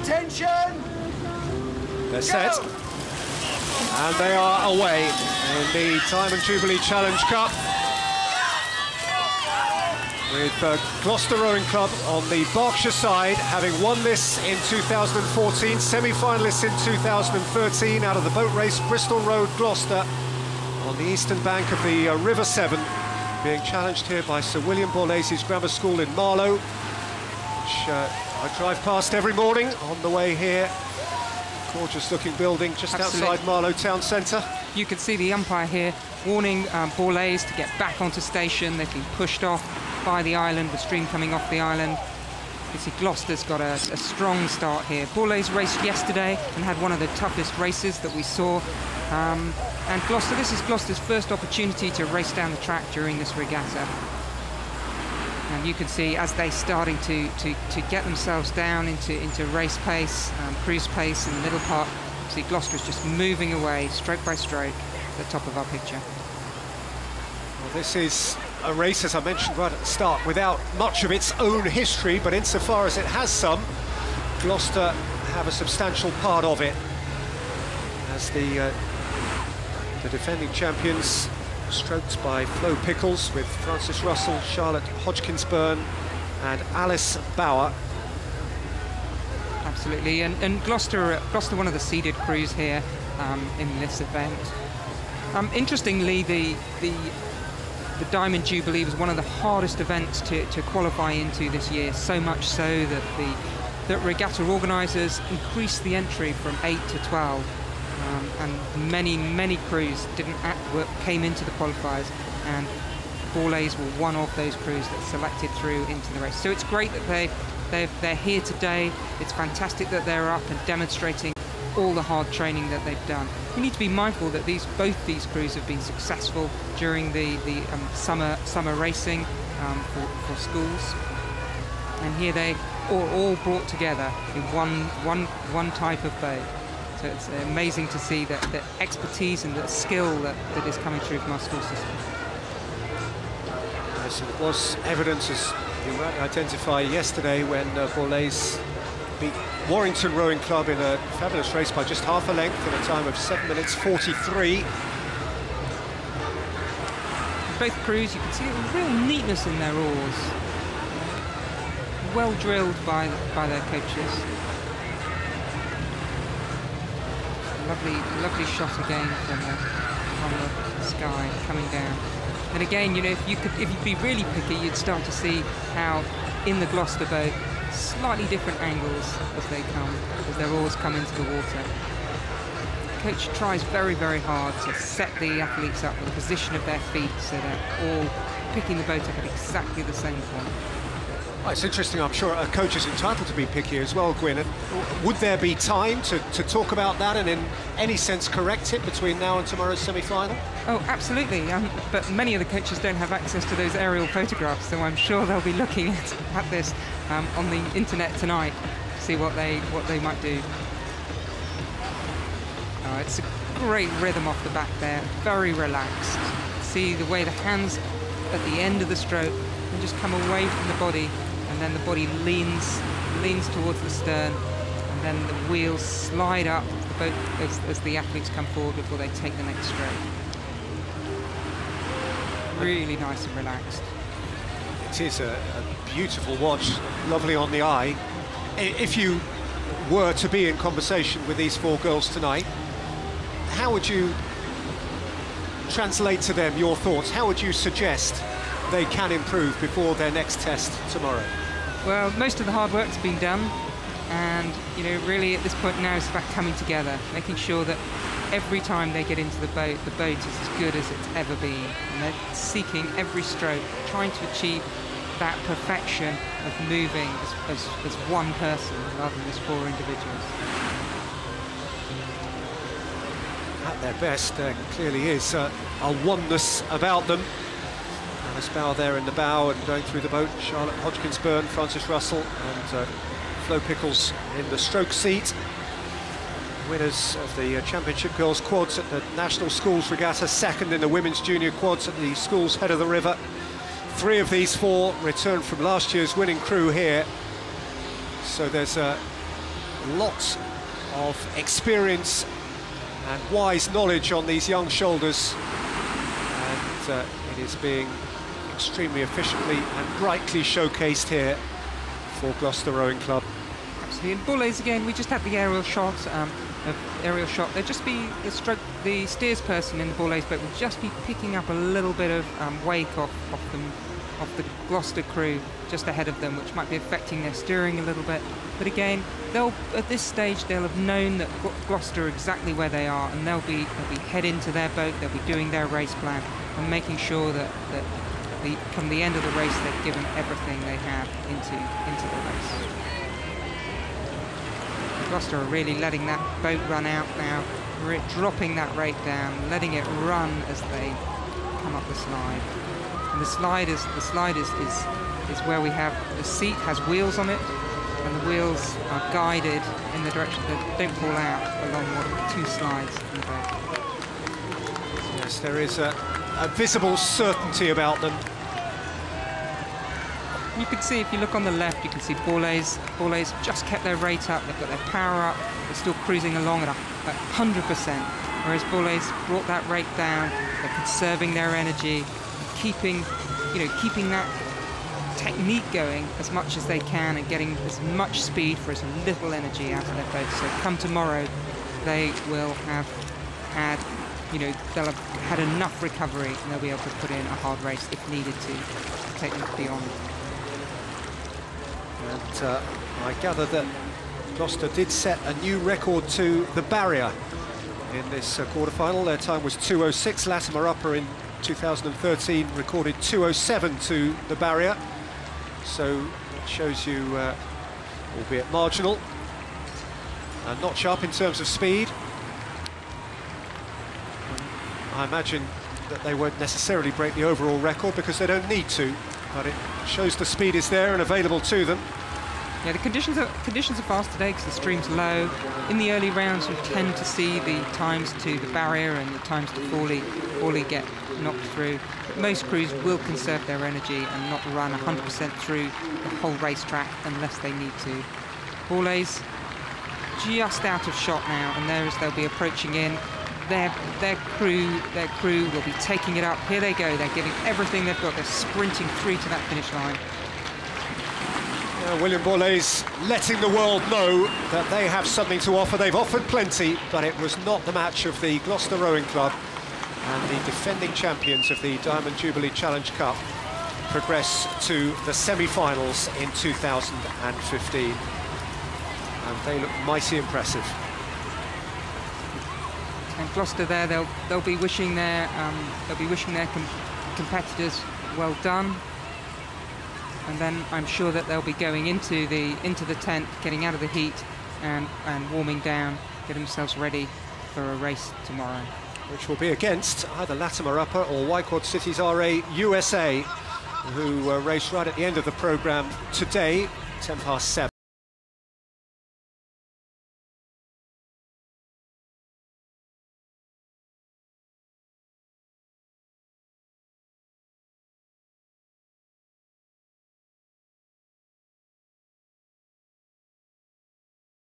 Attention! They're set. And they are away in the Time and Jubilee Challenge Cup. With Gloucester Rowing Club on the Berkshire side, having won this in 2014, semi-finalists in 2013 out of the boat race Bristol Road, Gloucester, on the eastern bank of the River Severn, being challenged here by Sir William Borlase's grammar school in Marlow, which I drive past every morning on the way here. Gorgeous looking building just outside Marlow town centre. You can see the umpire here warning Borlase to get back onto station. They've been pushed off by the island, the stream coming off the island. You see Gloucester's got a strong start here. Borlase raced yesterday and had one of the toughest races that we saw. And Gloucester, this is Gloucester's first opportunity to race down the track during this regatta. And you can see as they're starting to get themselves down into race pace, cruise pace in the middle part, see Gloucester's just moving away, stroke by stroke, at the top of our picture. Well, this is a race, as I mentioned right at the start, without much of its own history, but insofar as it has some, Gloucester have a substantial part of it, as the defending champions, stroked by Flo Pickles, with Frances Russell, Charlotte Hodgkins-Byrne and Alice Bauer. Absolutely, and Gloucester, one of the seeded crews here in this event. Interestingly, the Diamond Jubilee was one of the hardest events to qualify into this year, so much so that regatta organisers increased the entry from 8 to 12. And many crews came into the qualifiers, and Borlase were one of those crews that selected through into the race. So it's great that they're here today. It's fantastic that they're up and demonstrating all the hard training that they've done. We need to be mindful that both these crews have been successful during the summer racing for schools, and here they all brought together in one type of boat. So it's amazing to see that the expertise and the skill that is coming through from our school system. Yes, it was evidence, as you might identify, yesterday when Borlase beat Warrington Rowing Club in a fabulous race by just half a length in a time of 7 minutes 43. Both crews, you can see a real neatness in their oars. Well drilled by their coaches. Lovely shot again from the sky coming down. And again, you know, if you'd be really picky, you'd start to see how in the Gloucester boat, slightly different angles as their oars come into the water. The coach tries very hard to set the athletes up with the position of their feet so they're all picking the boat up at exactly the same point. Well, it's interesting, I'm sure a coach is entitled to be picky as well, Gwyn. Would there be time to talk about that and in any sense correct it between now and tomorrow's semi-final? Oh, absolutely, but many of the coaches don't have access to those aerial photographs, so I'm sure they'll be looking at this on the internet tonight to see what they might do. Oh, it's a great rhythm off the back there, very relaxed. See the way the hands at the end of the stroke can just come away from the body, and then the body leans towards the stern, and then the wheels slide up the boat as the athletes come forward before they take the next stroke. Really nice and relaxed. It is a beautiful watch, lovely on the eye. If you were to be in conversation with these four girls tonight, how would you translate to them your thoughts? How would you suggest they can improve before their next test tomorrow? Well, most of the hard work's been done, and you know, really at this point now it's about coming together, making sure that every time they get into the boat is as good as it's ever been, and they're seeking every stroke, trying to achieve that perfection of moving as one person rather than as four individuals. At their best, there clearly is a oneness about them. Alice Bauer there in the bow and going through the boat, Charlotte Hodgkins-Byrne, Frances Russell and Flo Pickles in the stroke seat. Winners of the Championship Girls Quads at the National Schools Regatta, second in the Women's Junior Quads at the Schools Head of the River. 3 of these 4 returned from last year's winning crew here. So there's a lots of experience and wise knowledge on these young shoulders, and it is being extremely efficiently and brightly showcased here for Gloucester Rowing Club. Absolutely. In Borlase again, we just had the aerial shot. There'd just be the steers person in the Borlase boat would just be picking up a little bit of wake off the Gloucester crew just ahead of them, which might be affecting their steering a little bit. But again, at this stage they'll have known that Gloucester are exactly where they are, and they'll be head into their boat. They'll be doing their race plan and making sure that come the end of the race they've given everything they have into the race. Gloucester are really letting that boat run out now, dropping that rate down, letting it run as they come up the slide. And the slide is where we have the seat has wheels on it, and the wheels are guided in the direction that don't fall out along two slides in the boat. Yes, there is a visible certainty about them. You can see, if you look on the left, you can see Borlase just kept their rate up, they've got their power up, they're still cruising along at 100%, whereas Borlase brought that rate down, they're conserving their energy, keeping that technique going as much as they can and getting as much speed for as little energy out of their boats. So come tomorrow, they will have had, they'll have had enough recovery and they'll be able to put in a hard race if needed to take them beyond. And I gather that Gloucester did set a new record to the barrier in this quarter-final. Their time was 2:06. Latimer Upper in 2013 recorded 2:07 to the barrier. So it shows you, albeit marginal, a notch up in terms of speed. I imagine that they won't necessarily break the overall record because they don't need to, but it shows the speed is there and available to them. Yeah, the conditions are fast today because the stream's low. In the early rounds, you tend to see the times to the barrier and the times to Forley get knocked through. But most crews will conserve their energy and not run 100% through the whole racetrack unless they need to. Borlase just out of shot now, and they'll be approaching in. Their crew will be taking it up. Here they go. They're giving everything they've got. They're sprinting through to that finish line. William Borlase letting the world know that they have something to offer. They've offered plenty, but it was not the match of the Gloucester Rowing Club, and the defending champions of the Diamond Jubilee Challenge Cup progress to the semi-finals in 2015, and they look mighty impressive. And Gloucester there, they'll be wishing their competitors well done. And then I'm sure that they'll be going into the tent, getting out of the heat and warming down, getting themselves ready for a race tomorrow. Which will be against either Latimer Upper or Y-Quad Cities RA USA, who raced right at the end of the programme today, 7:10.